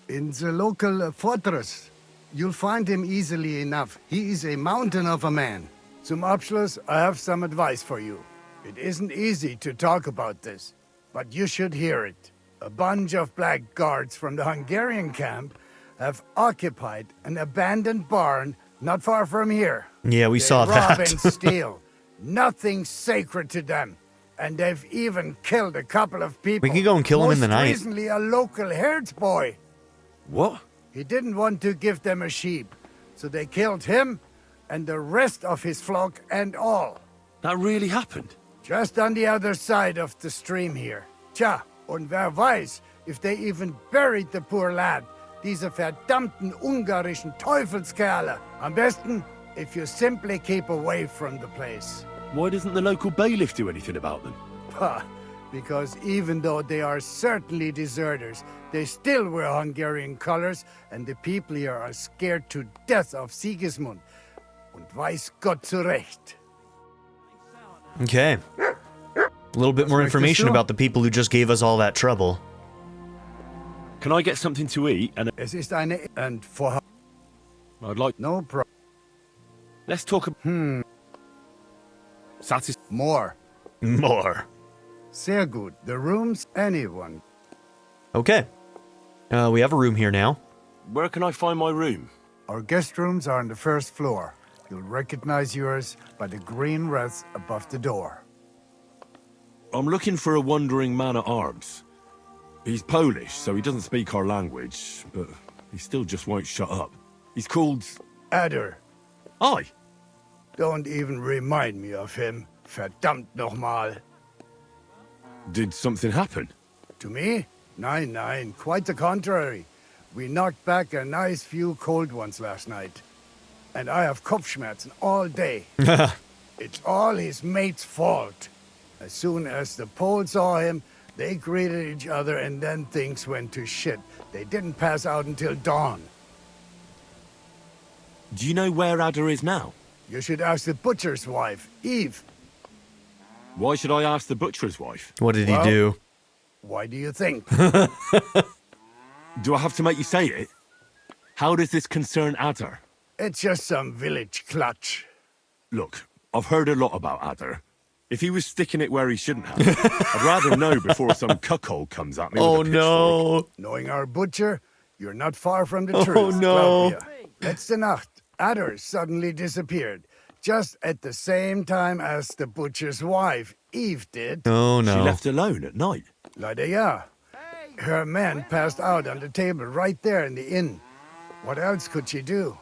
[SPEAKER 11] In the local fortress. You'll find him easily enough. He is a mountain of a man. Zum Abschluss, I have some advice for you. It isn't easy to talk about this, but you should hear it. A bunch of black guards from the Hungarian camp have occupied an abandoned barn not far from here.
[SPEAKER 1] Yeah, we saw
[SPEAKER 11] They rob
[SPEAKER 1] that.
[SPEAKER 11] and steal. Nothing sacred to them. And they've even killed a couple of people.
[SPEAKER 1] We can go and kill him in the
[SPEAKER 11] Most
[SPEAKER 1] night.
[SPEAKER 11] recently, a local herds boy.
[SPEAKER 4] What?
[SPEAKER 11] He didn't want to give them a sheep, so they killed him and the rest of his flock and all.
[SPEAKER 4] That really happened?
[SPEAKER 11] Just on the other side of the stream here. Tja, und wer weiß, if they even buried the poor lad. Diese verdammten ungarischen Teufelskerle. Am besten, if you simply keep away from the place.
[SPEAKER 4] Why doesn't the local bailiff do anything about them?
[SPEAKER 11] Ha! Because even though they are certainly deserters, they still wear Hungarian colors, and the people here are scared to death of Sigismund. Und weiß Gott zu Recht.
[SPEAKER 1] Okay. A little bit more information about the people who just gave us all that trouble.
[SPEAKER 4] Can I get something to eat and...
[SPEAKER 11] Es ist eine... and for...
[SPEAKER 4] I'd like...
[SPEAKER 11] No problem.
[SPEAKER 4] Let's talk...
[SPEAKER 11] More.
[SPEAKER 1] More.
[SPEAKER 11] Sehr gut. The rooms, anyone.
[SPEAKER 1] Okay. We have a room here now.
[SPEAKER 4] Where can I find my room?
[SPEAKER 11] Our guest rooms are on the first floor. You'll recognize yours by the green wreath above the door.
[SPEAKER 4] I'm looking for a wandering man-at-arms. He's Polish, so he doesn't speak our language, but he still just won't shut up. He's called...
[SPEAKER 11] Adder.
[SPEAKER 4] Aye.
[SPEAKER 11] Don't even remind me of him. Verdammt nochmal.
[SPEAKER 4] Did something happen?
[SPEAKER 11] To me? Nein, nein, quite the contrary. We knocked back a nice few cold ones last night. And I have Kopfschmerzen all day. It's all his mate's fault. As soon as the Poles saw him, they greeted each other and then things went to shit. They didn't pass out until dawn.
[SPEAKER 4] Do you know where Adder is now?
[SPEAKER 11] You should ask the butcher's wife, Eve.
[SPEAKER 4] Why should I ask the butcher's wife?
[SPEAKER 1] What did he do?
[SPEAKER 11] Why do you think?
[SPEAKER 4] Do I have to make you say it? How does this concern Adder?
[SPEAKER 11] It's just some village clutch.
[SPEAKER 4] Look, I've heard a lot about Adder. If he was sticking it where he shouldn't have, I'd rather know before some cuckold comes at me with a pitchfork.
[SPEAKER 1] No.
[SPEAKER 11] Knowing our butcher, you're not far from the
[SPEAKER 1] Oh,
[SPEAKER 11] truth.
[SPEAKER 1] no.
[SPEAKER 11] Claudia. Letzte Nacht, Adder suddenly disappeared, just at the same time as the butcher's wife, Eve, did.
[SPEAKER 1] Oh, no.
[SPEAKER 4] She left alone at night.
[SPEAKER 11] Leider ja. Her man passed out on the table right there in the inn. What else could she do?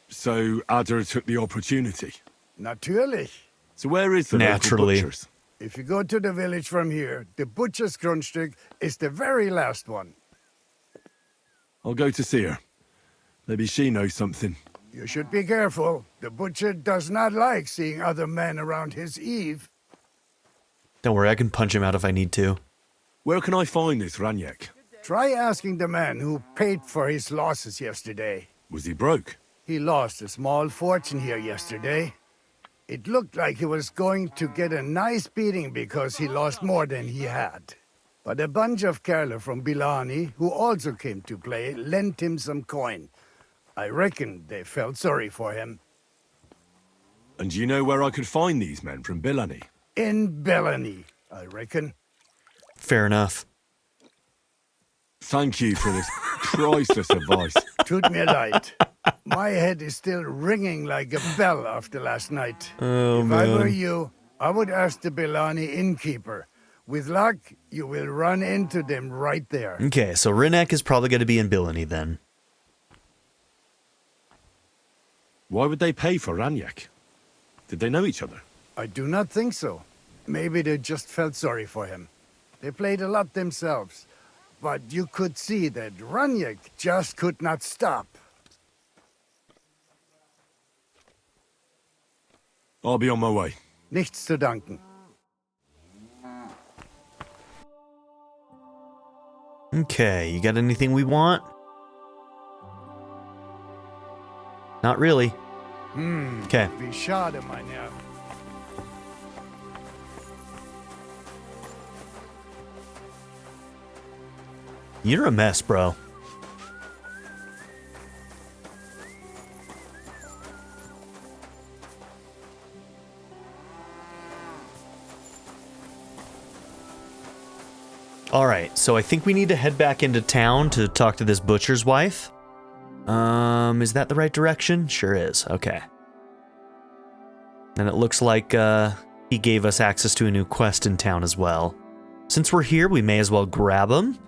[SPEAKER 4] So Adder took the opportunity.
[SPEAKER 11] Natürlich.
[SPEAKER 4] So where is the
[SPEAKER 1] Naturally.
[SPEAKER 4] local butcher's?
[SPEAKER 11] If you go to the village from here, the butcher's Grundstück is the very last one.
[SPEAKER 4] I'll go to see her. Maybe she knows something.
[SPEAKER 11] You should be careful. The butcher does not like seeing other men around his Eve.
[SPEAKER 1] Don't worry, I can punch him out if I need to.
[SPEAKER 4] Where can I find this Raniek?
[SPEAKER 11] Try asking the man who paid for his losses yesterday.
[SPEAKER 4] Was he broke?
[SPEAKER 11] He lost a small fortune here yesterday. It looked like he was going to get a nice beating because he lost more than he had. But a bunch of Kerle from Bilani, who also came to play, lent him some coin. I reckon they felt sorry for him.
[SPEAKER 4] And do you know where I could find these men from Bilani?
[SPEAKER 11] In Bellany, I reckon.
[SPEAKER 1] Fair enough.
[SPEAKER 4] Thank you for this priceless advice.
[SPEAKER 11] Tut mir leid. My head is still ringing like a bell after last night.
[SPEAKER 1] Oh,
[SPEAKER 11] If I were
[SPEAKER 1] man.
[SPEAKER 11] you, I would ask the Bellani innkeeper. With luck, you will run into them right there.
[SPEAKER 1] Okay, so Rinek is probably going to be in Bilani then.
[SPEAKER 4] Why would they pay for Raniek? Did they know each other?
[SPEAKER 11] I do not think so. Maybe they just felt sorry for him. They played a lot themselves. But you could see that Raniek just could not stop.
[SPEAKER 4] I'll be on my way.
[SPEAKER 11] Nichts zu danken.
[SPEAKER 1] Okay, you got anything we want? Not really. Okay.
[SPEAKER 11] Wie schade, mein Herr.
[SPEAKER 1] You're a mess, bro. Alright, so I think we need to head back into town to talk to this butcher's wife. Is that the right direction? Sure is. Okay. And it looks like he gave us access to a new quest in town as well. Since we're here, we may as well grab him.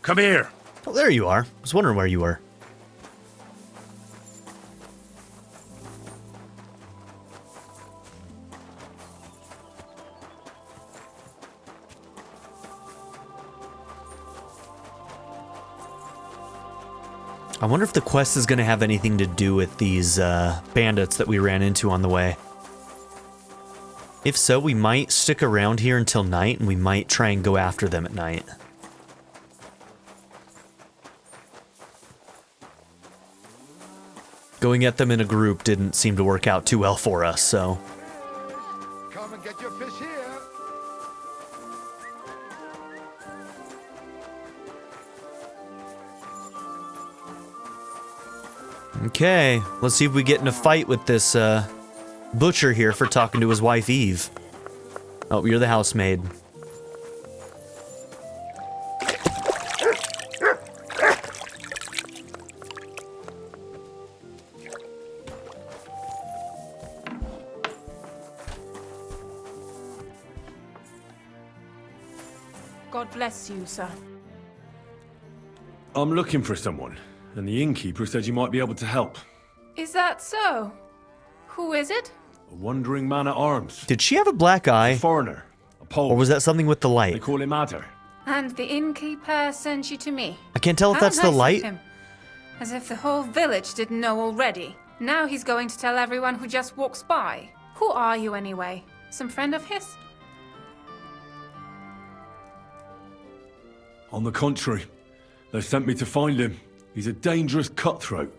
[SPEAKER 4] Come here.
[SPEAKER 1] Oh, there you are. I was wondering where you were. I wonder if the quest is going to have anything to do with these bandits that we ran into on the way. If so, we might stick around here until night, and we might try and go after them at night. Going at them in a group didn't seem to work out too well for us, so...
[SPEAKER 6] Come and get your fish here.
[SPEAKER 1] Okay, let's see if we get in a fight with this butcher here for talking to his wife Eve. Oh, you're the housemaid.
[SPEAKER 12] God bless you, sir.
[SPEAKER 4] I'm looking for someone, and the innkeeper said you might be able to help.
[SPEAKER 12] Is that so? Who is it?
[SPEAKER 4] A wandering man at arms.
[SPEAKER 1] Did she have a black eye?
[SPEAKER 4] A foreigner. A Pole.
[SPEAKER 1] Or was that something with the
[SPEAKER 4] They
[SPEAKER 1] light?
[SPEAKER 4] call him Adder.
[SPEAKER 12] And the innkeeper sent you to me.
[SPEAKER 1] I can't tell if
[SPEAKER 12] How
[SPEAKER 1] that's the
[SPEAKER 12] nice of
[SPEAKER 1] light.
[SPEAKER 12] him. As if the whole village didn't know already. Now he's going to tell everyone who just walks by. Who are you anyway? Some friend of his?
[SPEAKER 4] On the contrary, they sent me to find him. He's a dangerous cutthroat.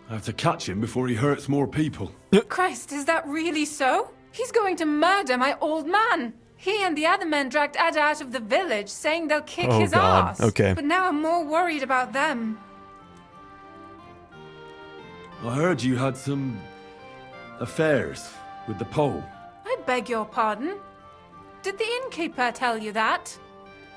[SPEAKER 4] I have to catch him before he hurts more people.
[SPEAKER 12] Christ, is that really so? He's going to murder my old man. He and the other men dragged Ada out of the village, saying they'll kick
[SPEAKER 1] Oh,
[SPEAKER 12] his
[SPEAKER 1] God.
[SPEAKER 12] ass.
[SPEAKER 1] Okay.
[SPEAKER 12] But now I'm more worried about them.
[SPEAKER 4] I heard you had some affairs with the Pole.
[SPEAKER 12] I beg your pardon? Did the innkeeper tell you that?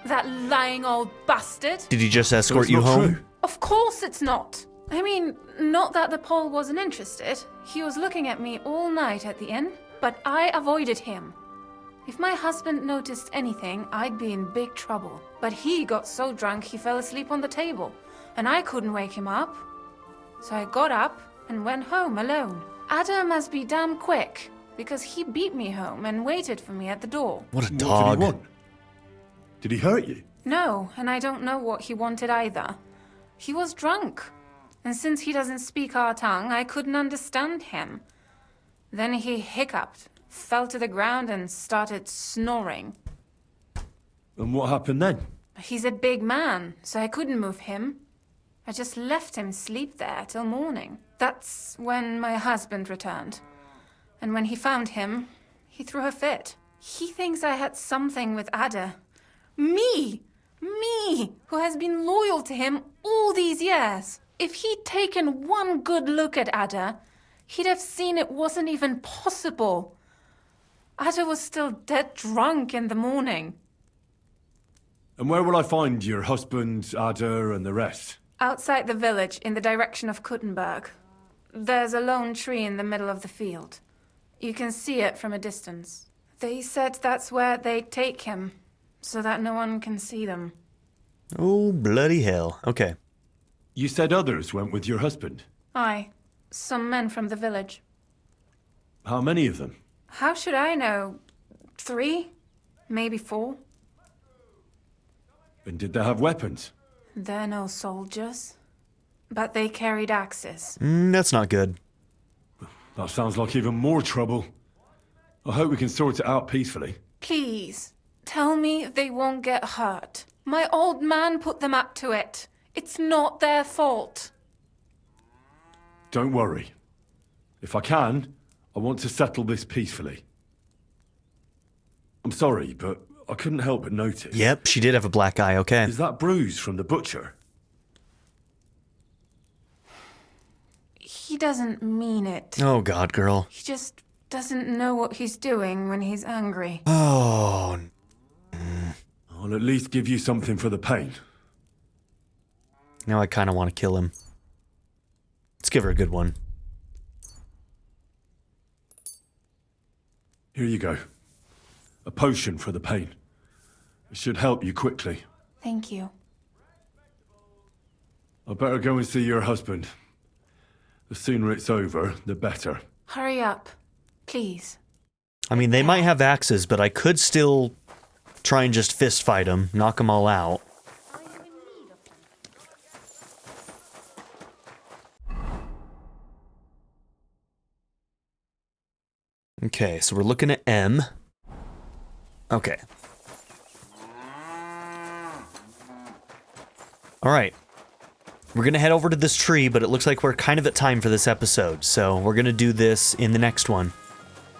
[SPEAKER 12] That lying old bastard?
[SPEAKER 1] Did he just
[SPEAKER 4] So
[SPEAKER 1] escort
[SPEAKER 4] it's
[SPEAKER 1] you
[SPEAKER 4] not
[SPEAKER 1] home?
[SPEAKER 4] true.
[SPEAKER 12] Of course it's not. I mean, not that the Pole wasn't interested. He was looking at me all night at the inn, but I avoided him. If my husband noticed anything, I'd be in big trouble. But he got so drunk he fell asleep on the table, and I couldn't wake him up. So I got up and went home alone. Adam must be damn quick, because he beat me home and waited for me at the door.
[SPEAKER 1] What a
[SPEAKER 4] What
[SPEAKER 1] dog.
[SPEAKER 4] did he want? Did he hurt you?
[SPEAKER 12] No, and I don't know what he wanted either. He was drunk, and since he doesn't speak our tongue, I couldn't understand him. Then he hiccuped, fell to the ground, and started snoring.
[SPEAKER 4] And what happened then?
[SPEAKER 12] He's a big man, so I couldn't move him. I just left him sleep there till morning. That's when my husband returned. And when he found him, he threw a fit. He thinks I had something with Ada. Me! Me! Who has been loyal to him all these years. If he'd taken one good look at Ada, he'd have seen it wasn't even possible. Ada was still dead drunk in the morning.
[SPEAKER 4] And where will I find your husband, Adder, and the rest?
[SPEAKER 12] Outside the village, in the direction of Kuttenberg. There's a lone tree in the middle of the field. You can see it from a distance. They said that's where they'd take him, so that no one can see them.
[SPEAKER 1] Oh, bloody hell. Okay.
[SPEAKER 4] You said others went with your husband.
[SPEAKER 12] Aye, some men from the village.
[SPEAKER 4] How many of them?
[SPEAKER 12] How should I know? 3? Maybe 4?
[SPEAKER 4] And did they have weapons?
[SPEAKER 12] They're no soldiers. But they carried axes.
[SPEAKER 1] That's not good.
[SPEAKER 4] That sounds like even more trouble. I hope we can sort it out peacefully.
[SPEAKER 12] Please, tell me they won't get hurt. My old man put them up to it. It's not their fault.
[SPEAKER 4] Don't worry. If I can, I want to settle this peacefully. I'm sorry, but I couldn't help but notice.
[SPEAKER 1] Yep, she did have a black eye, okay.
[SPEAKER 4] Is that bruise from the butcher?
[SPEAKER 12] He doesn't mean it.
[SPEAKER 1] Oh, God, girl.
[SPEAKER 12] He just doesn't know what he's doing when he's angry.
[SPEAKER 1] Oh,
[SPEAKER 4] I'll at least give you something for the pain.
[SPEAKER 1] now I kind of want to kill him. Let's give her a good one.
[SPEAKER 4] Here you go. A potion for the pain. It should help you quickly.
[SPEAKER 12] Thank you.
[SPEAKER 4] I better go and see your husband. The sooner it's over, the better.
[SPEAKER 12] Hurry up, please.
[SPEAKER 1] I mean, they might have axes, but I could still try and just fist fight them, knock them all out. Okay, so we're looking at M. Okay. Alright. We're going to head over to this tree, but it looks like we're kind of at time for this episode, so we're going to do this in the next one.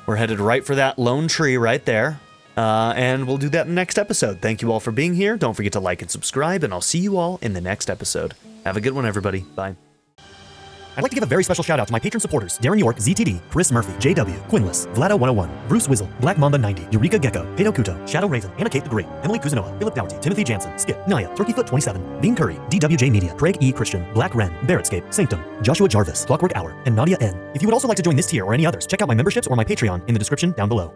[SPEAKER 1] We're headed right for that lone tree right there, and we'll do that in the next episode. Thank you all for being here. Don't forget to like and subscribe, and I'll see you all in the next episode. Have a good one, everybody. Bye. I'd like to give a very special shout out to my patron supporters: Darren York, ZTD, Chris Murphy, JW, Quinless, Vlado101, Bruce Wizzle, Black Mamba 90, Eureka Gecko, Pedo Kuto, Shadow Raven, Anna Kate the Great, Emily Kuzanoa, Philip Dougherty, Timothy Jansen, Skip, Naya, Turkeyfoot 27, Bean Curry, DWJ Media, Craig E. Christian, Black Ren, Barrettscape, Sanctum, Joshua Jarvis, Clockwork Hour, and Nadia N. If you would also like to join this tier or any others, check out my memberships or my Patreon in the description down below.